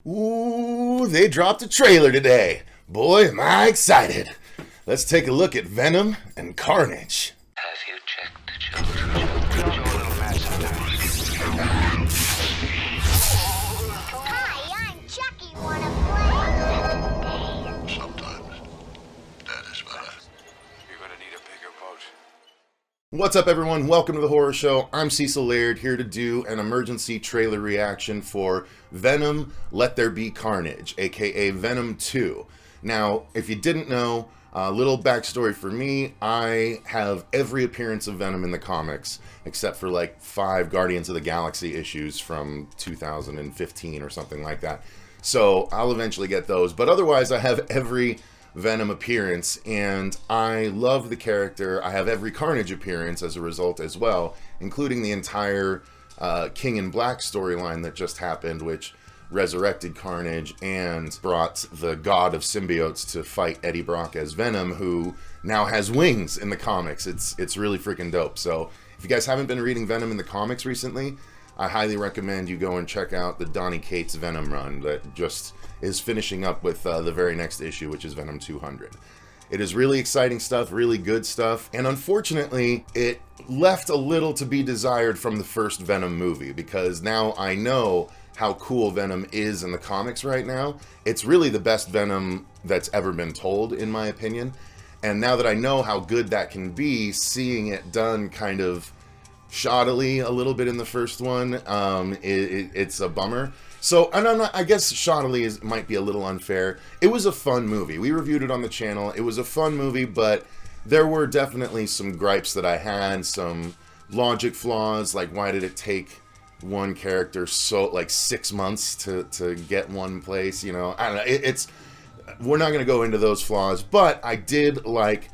Ooh, they dropped a trailer today. Boy, am I excited. Let's take a look at Venom and Carnage. Have you checked the children? Your little Mesa. Hi, I'm Chucky. Wanna play? Sometimes that is better. You're gonna need a bigger boat. What's up, everyone? Welcome to the Horror Show. I'm Cecil, Laird, here to do an emergency trailer reaction for Venom, Let There Be Carnage, aka Venom 2. Now, if you didn't know, a little backstory for me, I have every appearance of Venom in the comics, except for like 5 Guardians of the Galaxy issues from 2015 or something like that. So I'll eventually get those, but otherwise I have every Venom appearance, and I love the character. I have every Carnage appearance as a result as well, including the entire King in Black storyline that just happened, which resurrected Carnage and brought the god of symbiotes to fight Eddie Brock as Venom, who now has wings in the comics. It's really freaking dope. So if you guys haven't been reading Venom in the comics recently, I highly recommend you go and check out the Donny Cates Venom run that just is finishing up with the very next issue, which is Venom 200. It is really exciting stuff, really good stuff, and unfortunately, it left a little to be desired from the first Venom movie, because now I know how cool Venom is in the comics right now. It's really the best Venom that's ever been told, in my opinion, and now that I know how good that can be, seeing it done kind of shoddily a little bit in the first one, it's a bummer. So, and I guess shoddily might be a little unfair. It was a fun movie. We reviewed it on the channel. It was a fun movie, but there were definitely some gripes that I had, some logic flaws, like why did it take one character so, like 6 months to get one place, you know? I don't know, we're not going to go into those flaws, but I did like,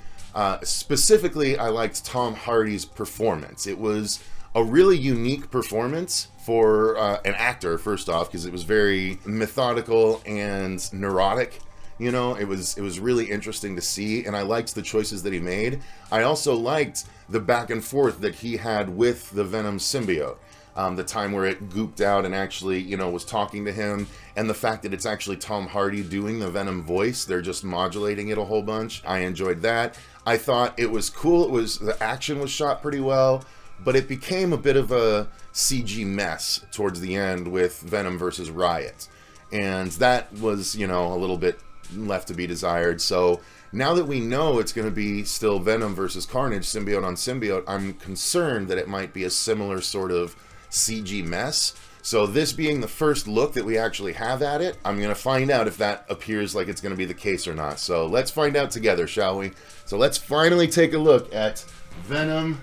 specifically, I liked Tom Hardy's performance. It was a really unique performance for an actor, first off, because it was very methodical and neurotic. You know, it was really interesting to see, and I liked the choices that he made. I also liked the back and forth that he had with the Venom symbiote. The time where it gooped out and actually, you know, was talking to him, and the fact that it's actually Tom Hardy doing the Venom voice. They're just modulating it a whole bunch. I enjoyed that. I thought it was cool. The action was shot pretty well, but it became a bit of a CG mess towards the end with Venom versus Riot. And that was, you know, a little bit left to be desired. So now that we know it's going to be still Venom versus Carnage, symbiote on symbiote, I'm concerned that it might be a similar sort of CG mess. So this being the first look that we actually have at it, I'm going to find out if that appears like it's going to be the case or not. So let's find out together, shall we? So let's finally take a look at Venom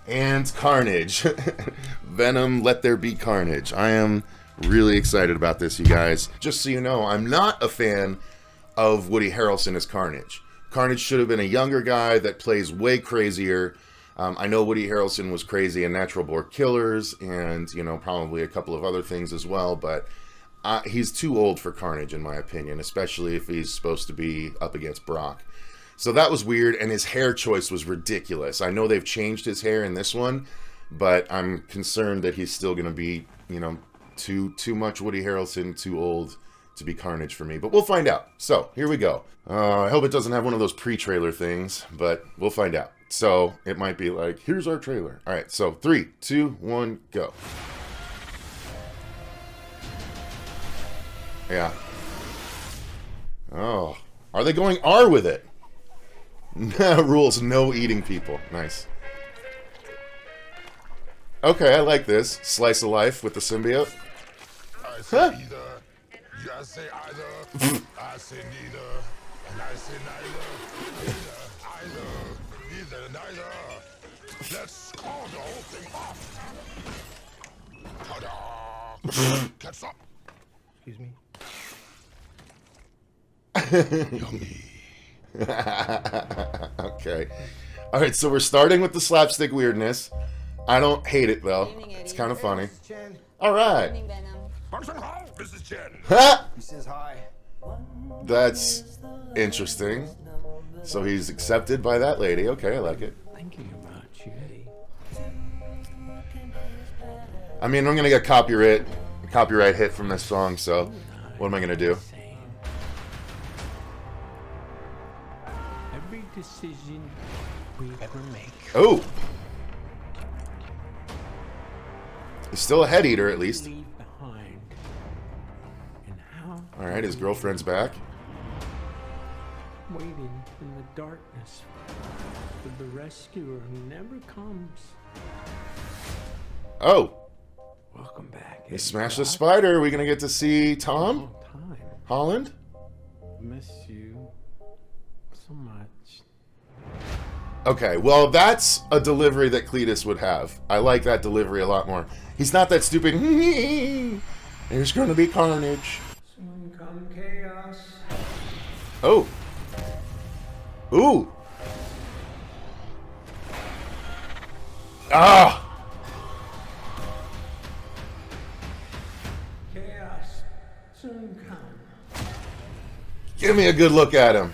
and Carnage. Venom, Let There Be Carnage. I am really excited about this, you guys. Just so you know, I'm not a fan of Woody Harrelson as Carnage. Carnage should have been a younger guy that plays way crazier. I know Woody Harrelson was crazy in Natural Born Killers and, you know, probably a couple of other things as well, but he's too old for Carnage, in my opinion, especially if he's supposed to be up against Brock. So that was weird, and his hair choice was ridiculous. I know they've changed his hair in this one, but I'm concerned that he's still going to be, you know, too much Woody Harrelson, too old to be Carnage for me. But we'll find out. So, here we go. I hope it doesn't have one of those pre-trailer things, but we'll find out. So, it might be like, here's our trailer. All right, so 3, 2, 1, go. Yeah. Oh, are they going R with it? Rules, no eating people. Nice. Okay, I like this. Slice of life with the symbiote. I say either. You say either. I say neither. And I say neither. Neither, neither. Let's call the whole thing off. Ta-da! Catch up. Excuse me. Yummy. Okay. Alright, so we're starting with the slapstick weirdness. I don't hate it, though. It's kind of funny. Alright. Mrs. Chen. Ha! He says hi. That's interesting. So he's accepted by that lady. Okay, I like it. Thinking about you. I mean, I'm gonna get copyright hit from this song, so What am I gonna do? Same. Every decision we ever make. Oh! He's still a head eater, at least. Leave behind. And how? Alright, his girlfriend's back. Waiting in the darkness for the rescuer who never comes. Oh! Welcome back. He smashed the spider. Are we gonna get to see Tom Long time. Holland? Miss you so much. Okay, well, that's a delivery that Cletus would have. I like that delivery a lot more. He's not that stupid. There's gonna be carnage. Soon come chaos. Oh. Ooh. Ah. Chaos soon come. Give me a good look at him.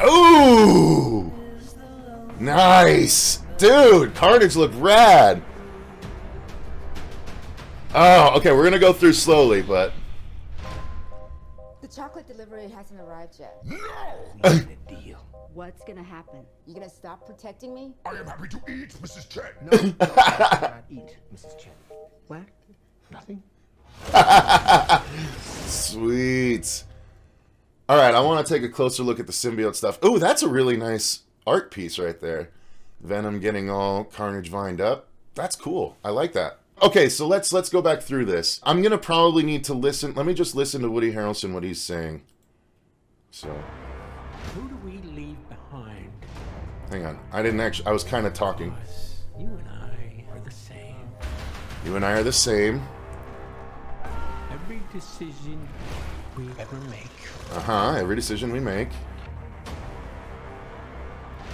Ooh. Nice. Dude, Carnage looked rad. Oh, okay, we're gonna go through slowly, but... The chocolate delivery hasn't arrived yet. Deal. What's gonna happen? You gonna stop protecting me? I am happy to eat, Mrs. Chen. Not eat, Mrs. Chen. What? Nothing? Sweet. Alright, I want to take a closer look at the symbiote stuff. Ooh, that's a really nice art piece right there. Venom getting all Carnage vined up. That's cool. I like that. Okay, so let's go back through this. I'm gonna probably need to listen. Let me just listen to Woody Harrelson, what he's saying. So, Who do we leave behind? hang on. I didn't actually. I was kind of talking. Us. You and I are the same. You and I are the same. Every decision we ever make. Every decision we make.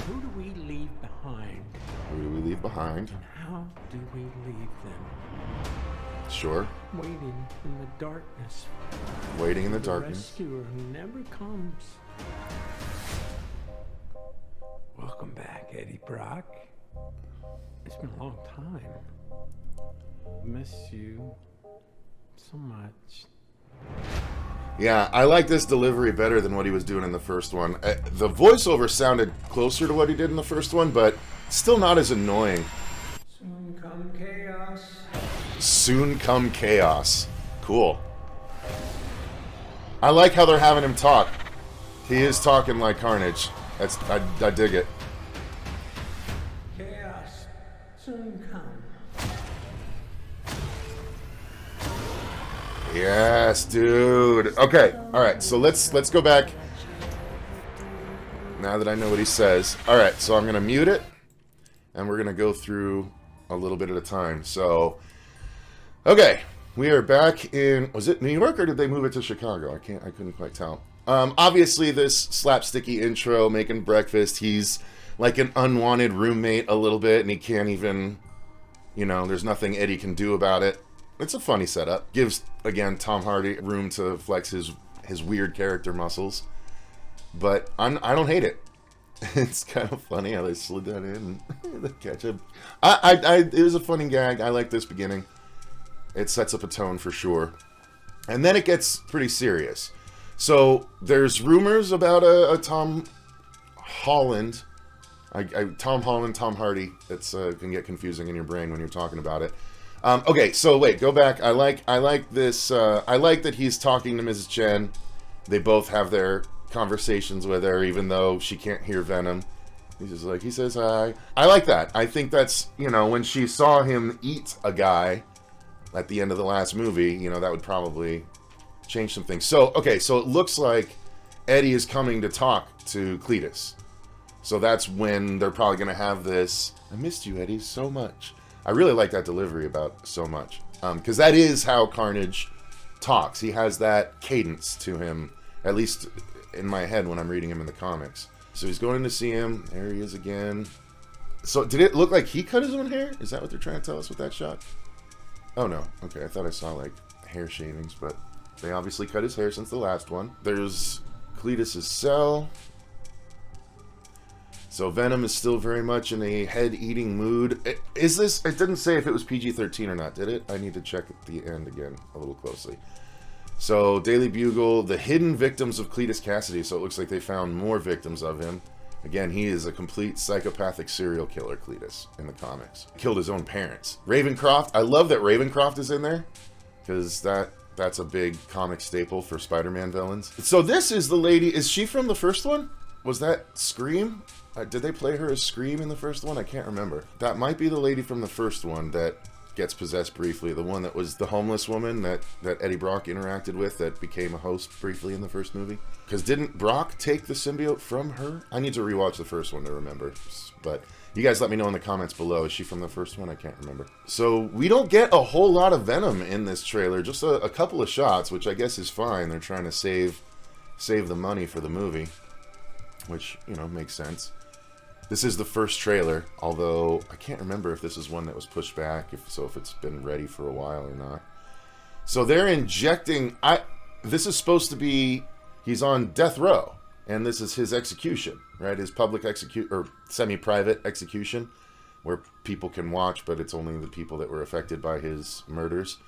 Who do we leave behind? Who do we leave behind? And how do we leave them? Sure. Waiting in the darkness. Waiting in the The darkness. rescuer who never comes. Welcome back, Eddie Brock. It's been a long time. Miss you so much. Yeah, I like this delivery better than what he was doing in the first one. The voiceover sounded closer to what he did in the first one, but still not as annoying. Soon come chaos. Soon come chaos. Cool. I like how they're having him talk. He is talking like Carnage. I dig it. Chaos soon come. Yes, dude. Okay, alright, so let's go back. Now that I know what he says. Alright, so I'm gonna mute it. And we're gonna go through a little bit at a time. So, okay. We are back in, was it New York or did they move it to Chicago? I couldn't quite tell. Obviously this slapsticky intro, making breakfast, he's like an unwanted roommate a little bit, and he can't even, you know, there's nothing Eddie can do about it. It's a funny setup. Gives, again, Tom Hardy room to flex his weird character muscles. But I don't hate it. It's kind of funny how they slid that in. The ketchup. It was a funny gag. I like this beginning. It sets up a tone for sure. And then it gets pretty serious. So there's rumors about a Tom Holland. Tom Holland, Tom Hardy. It's can get confusing in your brain when you're talking about it. Okay, so wait, go back. I like this. I like that he's talking to Mrs. Chen. They both have their conversations with her, even though she can't hear Venom. He's just like, he says hi. I like that. I think that's, you know, when she saw him eat a guy at the end of the last movie, you know, that would probably change some things. So, okay, so it looks like Eddie is coming to talk to Cletus. So that's when they're probably going to have this, I missed you, Eddie, so much. I really like that delivery about so much. Because that is how Carnage talks. He has that cadence to him, at least in my head when I'm reading him in the comics. So he's going to see him. There he is again. So did it look like he cut his own hair? Is that what they're trying to tell us with that shot? Oh no. Okay, I thought I saw like hair shavings, but they obviously cut his hair since the last one. There's Cletus's cell. So Venom is still very much in a head-eating mood. Is this... It didn't say if it was PG-13 or not, did it? I need to check at the end again a little closely. So, Daily Bugle, the hidden victims of Cletus Cassidy. So it looks like they found more victims of him. Again, he is a complete psychopathic serial killer, Cletus, in the comics. Killed his own parents. Ravencroft, I love that Ravencroft is in there, because that's a big comic staple for Spider-Man villains. So this is the lady, is she from the first one? Was that Scream? Did they play her as Scream in the first one? I can't remember. That might be the lady from the first one that gets possessed briefly. The one that was the homeless woman that Eddie Brock interacted with that became a host briefly in the first movie. Because didn't Brock take the symbiote from her? I need to rewatch the first one to remember. But you guys let me know in the comments below. Is she from the first one? I can't remember. So we don't get a whole lot of Venom in this trailer. Just a couple of shots, which I guess is fine. They're trying to save the money for the movie. Which, you know, makes sense. This is the first trailer, although I can't remember if this is one that was pushed back, if it's been ready for a while or not. So they're injecting... This is supposed to be... He's on death row, and this is his execution, right? His public or semi-private execution, where people can watch, but it's only the people that were affected by his murders.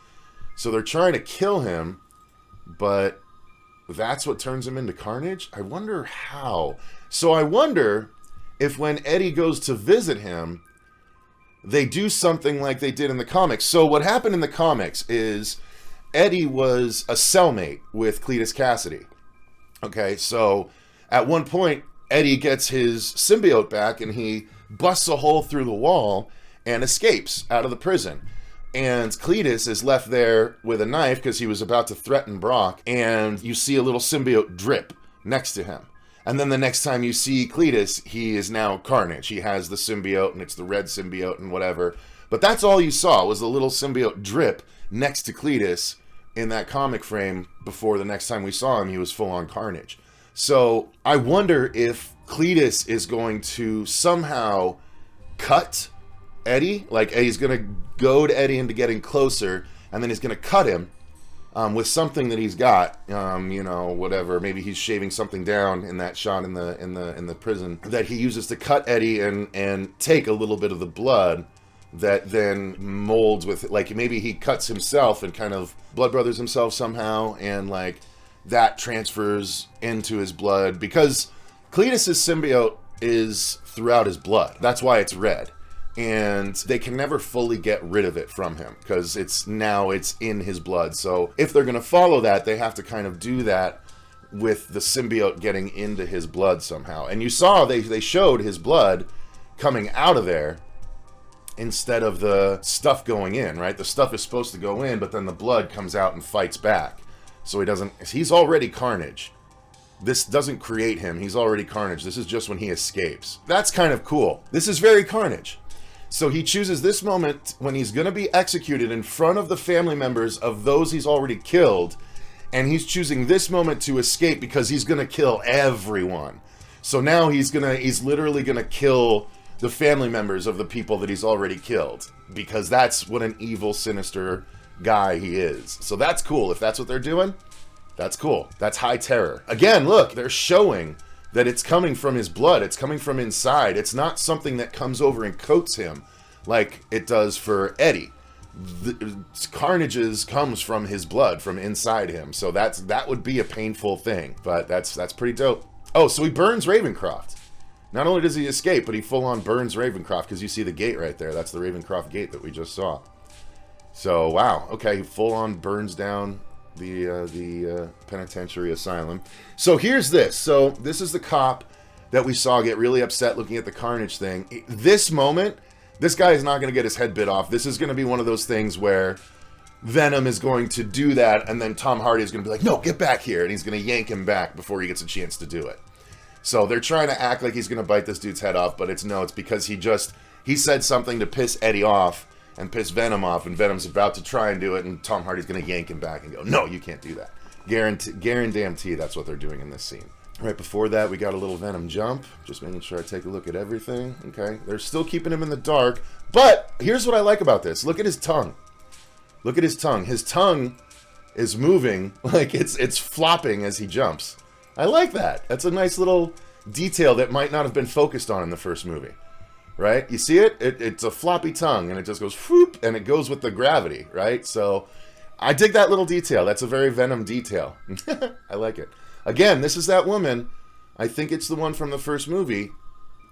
So they're trying to kill him, but that's what turns him into Carnage? I wonder how. So I wonder if when Eddie goes to visit him, they do something like they did in the comics. So what happened in the comics is Eddie was a cellmate with Cletus Cassidy. Okay, so at one point, Eddie gets his symbiote back and he busts a hole through the wall and escapes out of the prison. And Cletus is left there with a knife because he was about to threaten Brock. And you see a little symbiote drip next to him. And then the next time you see Cletus, he is now Carnage. He has the symbiote and it's the red symbiote and whatever. But that's all you saw was a little symbiote drip next to Cletus in that comic frame before the next time we saw him, he was full-on Carnage. So I wonder if Cletus is going to somehow cut Eddie. Like Eddie's going to goad Eddie into getting closer, and then he's going to cut him with something that he's got. You know, whatever. Maybe he's shaving something down in that shot in the prison that he uses to cut Eddie and take a little bit of the blood that then molds with, like, maybe he cuts himself and kind of blood brothers himself somehow, and like that transfers into his blood, because Cletus's symbiote is throughout his blood. That's why it's red, and they can never fully get rid of it from him because it's in his blood. So if they're going to follow that, they have to kind of do that with the symbiote getting into his blood somehow. And you saw they showed his blood coming out of there instead of the stuff going in, right? The stuff is supposed to go in, but then the blood comes out and fights back. So he's already Carnage. This doesn't create him. He's already Carnage. This is just when he escapes. That's kind of cool. This is very Carnage. So he chooses this moment when he's going to be executed in front of the family members of those he's already killed, and he's choosing this moment to escape because he's going to kill everyone. So now he's literally going to kill the family members of the people that he's already killed, because that's what an evil, sinister guy he is. So that's cool. If that's what they're doing, that's cool. That's high terror. Again, look, they're showing that it's coming from his blood. It's coming from inside. It's not something that comes over and coats him like it does for Eddie. Carnage's comes from his blood, from inside him. So that would be a painful thing, but that's pretty dope. Oh, so he burns Ravencroft. Not only does he escape, but he full-on burns Ravencroft, because you see the gate right there. That's the Ravencroft gate that we just saw. So, wow. Okay, he full-on burns down the penitentiary asylum. So here's this. So this is the cop that we saw get really upset looking at the Carnage thing. This moment, this guy is not going to get his head bit off. This is going to be one of those things where Venom is going to do that, and then Tom Hardy is going to be like, no, get back here, and he's going to yank him back before he gets a chance to do it. So they're trying to act like he's going to bite this dude's head off, but it's because he said something to piss Eddie off and piss Venom off, and Venom's about to try and do it, and Tom Hardy's going to yank him back and go, no, you can't do that. Guarantee that's what they're doing in this scene. Right before that, we got a little Venom jump. Just making sure I take a look at everything. Okay, they're still keeping him in the dark, but here's what I like about this. Look at his tongue. Look at his tongue. His tongue is moving like it's flopping as he jumps. I like that. That's a nice little detail that might not have been focused on in the first movie. Right? You see it? It's a floppy tongue, and it just goes whoop, and it goes with the gravity, right? So I dig that little detail. That's a very Venom detail. I like it. Again, this is that woman. I think it's the one from the first movie.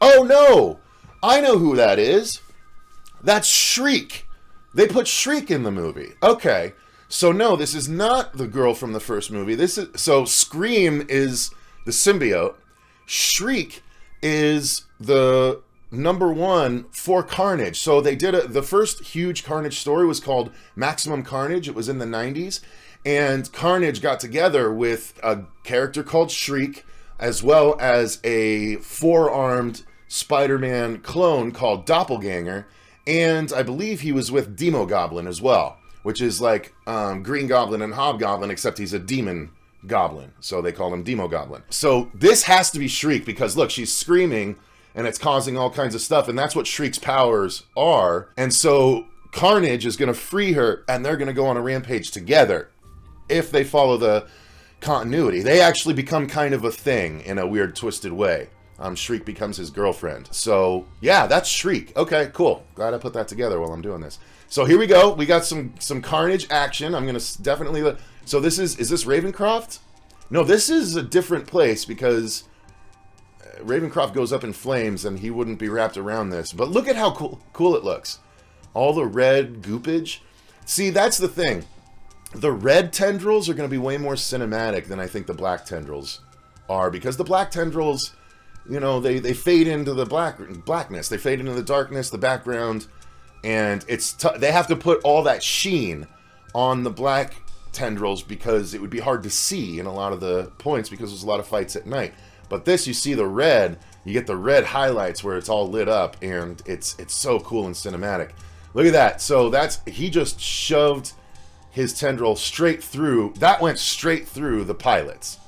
Oh, no! I know who that is. That's Shriek. They put Shriek in the movie. Okay. So, no, this is not the girl from the first movie. So Scream is the symbiote. Shriek is the #1 for Carnage. So they did the first huge Carnage story was called Maximum Carnage. It was in the 90s. And Carnage got together with a character called Shriek, as well as a 4-armed Spider-Man clone called Doppelganger. And I believe he was with Demogoblin as well, which is like Green Goblin and Hobgoblin, except he's a demon goblin. So they call him Demogoblin. So this has to be Shriek because, look, she's screaming and it's causing all kinds of stuff. And that's what Shriek's powers are. And so Carnage is going to free her and they're going to go on a rampage together if they follow the continuity. They actually become kind of a thing in a weird, twisted way. Shriek becomes his girlfriend. So, yeah, that's Shriek. Okay, cool. Glad I put that together while I'm doing this. So here we go. We got some Carnage action. I'm going to definitely... So this is this Ravencroft? No, this is a different place because Ravencroft goes up in flames and he wouldn't be wrapped around this. But look at how cool it looks. All the red goopage. See, that's the thing. The red tendrils are going to be way more cinematic than I think the black tendrils are, because the black tendrils, you know, they fade into the blackness. They fade into the darkness, the background, and they have to put all that sheen on the black tendrils because it would be hard to see in a lot of the points because there's a lot of fights at night. But this, you see the red, you get the red highlights where it's all lit up, and it's so cool and cinematic. Look at that. So he just shoved his tendril straight through. That went straight through the pilots.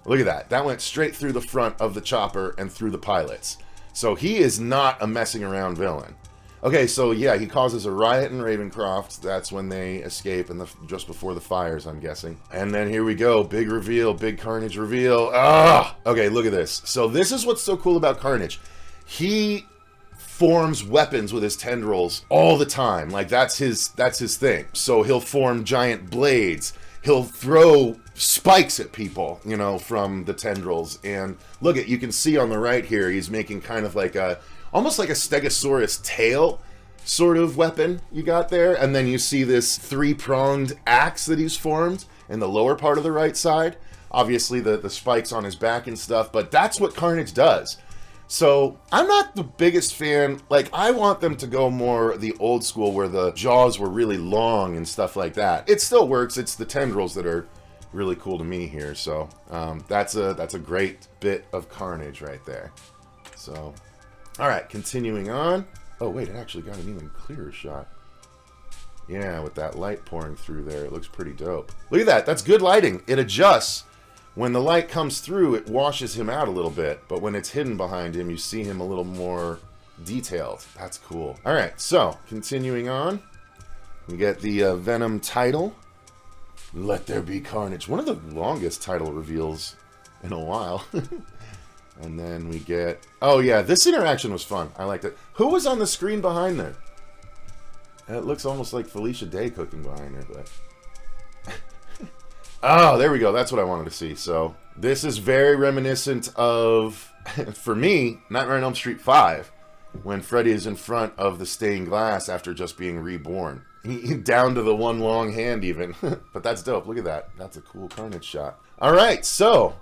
Look at that. That went straight through the front of the chopper and through the pilots. So he is not a messing around villain. Okay, so yeah, he causes a riot in Ravencroft. That's when they escape, just before the fires, I'm guessing. And then here we go. Big reveal. Big Carnage reveal. Ah! Okay, look at this. So this is what's so cool about Carnage. He forms weapons with his tendrils all the time. Like, that's his thing. So he'll form giant blades. He'll throw spikes at people, you know, from the tendrils. And look you can see on the right here, he's making kind of like almost like a Stegosaurus tail sort of weapon you got there. And then you see this 3-pronged axe that he's formed in the lower part of the right side. Obviously the spikes on his back and stuff, but that's what Carnage does. So, I'm not the biggest fan. Like, I want them to go more the old school where the jaws were really long and stuff like that. It still works. It's the tendrils that are really cool to me here. So, that's a great bit of Carnage right there. So, alright, continuing on. Oh, wait, it actually got an even clearer shot. Yeah, with that light pouring through there, it looks pretty dope. Look at that. That's good lighting. It adjusts. When the light comes through, it washes him out a little bit, but when it's hidden behind him, you see him a little more detailed. That's cool. All right, so continuing on, we get the Venom title. Let there be carnage. One of the longest title reveals in a while. And then we get... Oh, yeah, this interaction was fun. I liked it. Who was on the screen behind there? It looks almost like Felicia Day cooking behind her, but... Oh, there we go. That's what I wanted to see. So, this is very reminiscent of, for me, Nightmare on Elm Street 5, when Freddy is in front of the stained glass after just being reborn. Down to the one long hand, even. But that's dope. Look at that. That's a cool Carnage shot. All right, so...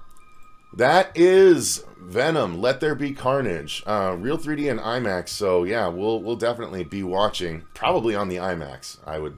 that is Venom, Let There Be Carnage. Real 3D and IMAX, so yeah, we'll definitely be watching, probably on the IMAX, I would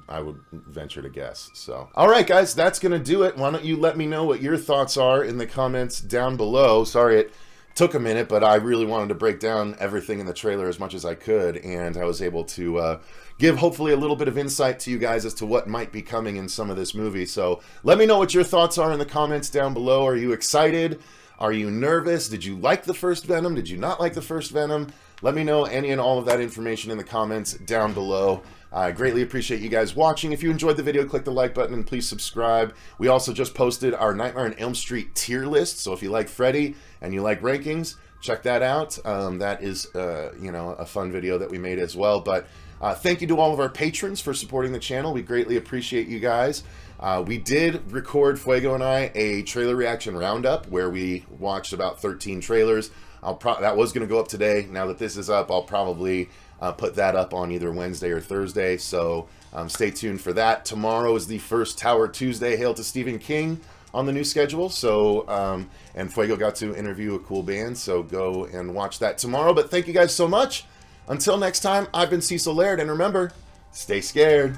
venture to guess. So, alright guys, that's gonna do it. Why don't you let me know what your thoughts are in the comments down below. Sorry it took a minute, but I really wanted to break down everything in the trailer as much as I could, and I was able to give hopefully a little bit of insight to you guys as to what might be coming in some of this movie. So, let me know what your thoughts are in the comments down below. Are you excited? Are you nervous? Did you like the first Venom? Did you not like the first Venom? Let me know any and all of that information in the comments down below. I greatly appreciate you guys watching. If you enjoyed the video, click the like button and please subscribe. We also just posted our Nightmare on Elm Street tier list, so if you like Freddy and you like rankings, check that out. That is, you know, a fun video that we made as well. But Thank you to all of our patrons for supporting the channel. We greatly appreciate you guys. We did record, Fuego and I, a trailer reaction roundup where we watched about 13 trailers. That was going to go up today. Now that this is up, I'll probably put that up on either Wednesday or Thursday. So stay tuned for that. Tomorrow is the first Tower Tuesday. Hail to Stephen King on the new schedule. So, and Fuego got to interview a cool band. So go and watch that tomorrow. But thank you guys so much. Until next time, I've been Cecil Laird. And remember, stay scared.